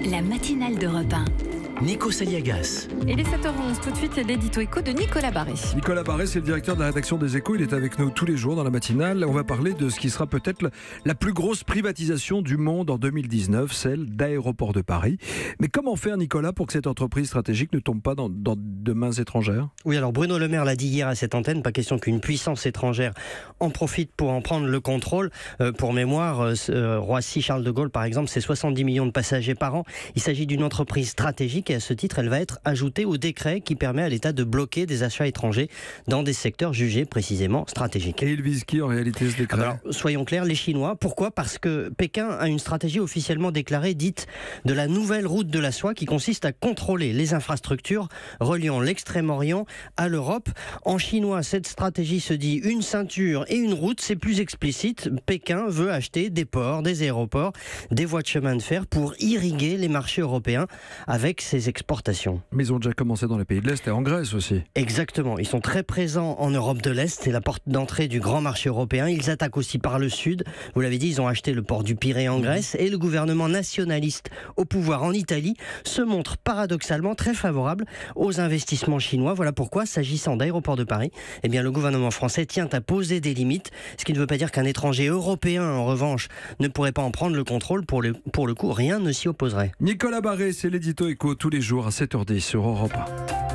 La matinale d'Europe 1. Nico Saliagas. Il est 7h11, tout de suite l'édito éco de Nicolas Barré. Nicolas Barré, c'est le directeur de la rédaction des Échos. Il est avec nous tous les jours dans la matinale. On va parler de ce qui sera peut-être la plus grosse privatisation du monde en 2019, celle d'Aéroports de Paris. Mais comment faire, Nicolas, pour que cette entreprise stratégique ne tombe pas dans de mains étrangères ? Oui, alors Bruno Le Maire l'a dit hier à cette antenne, pas question qu'une puissance étrangère en profite pour en prendre le contrôle. Pour mémoire, Roissy-Charles de Gaulle, par exemple, c'est 70 millions de passagers par an. Il s'agit d'une entreprise stratégique et à ce titre, elle va être ajoutée au décret qui permet à l'État de bloquer des achats étrangers dans des secteurs jugés précisément stratégiques. Et il vise qui en réalité, ce décret ? Alors, soyons clairs, les Chinois. Pourquoi ? Parce que Pékin a une stratégie officiellement déclarée dite de la nouvelle route de la soie qui consiste à contrôler les infrastructures reliant l'Extrême-Orient à l'Europe. En chinois, cette stratégie se dit une ceinture et une route, c'est plus explicite. Pékin veut acheter des ports, des aéroports, des voies de chemin de fer pour irriguer les marchés européens avec ses exportations. Mais ils ont déjà commencé dans les pays de l'Est et en Grèce aussi. Exactement, ils sont très présents en Europe de l'Est, c'est la porte d'entrée du grand marché européen. Ils attaquent aussi par le sud, vous l'avez dit, ils ont acheté le port du Pirée en Grèce et le gouvernement nationaliste au pouvoir en Italie se montre paradoxalement très favorable aux investissements chinois. Voilà pourquoi, s'agissant d'Aéroports de Paris, eh bien, le gouvernement français tient à poser des limites, ce qui ne veut pas dire qu'un étranger européen, en revanche, ne pourrait pas en prendre le contrôle. Pour le coup, rien ne s'y opposerait. Nicolas Barré, c'est l'édito Éco tous les jours à 7h10 sur Europe 1.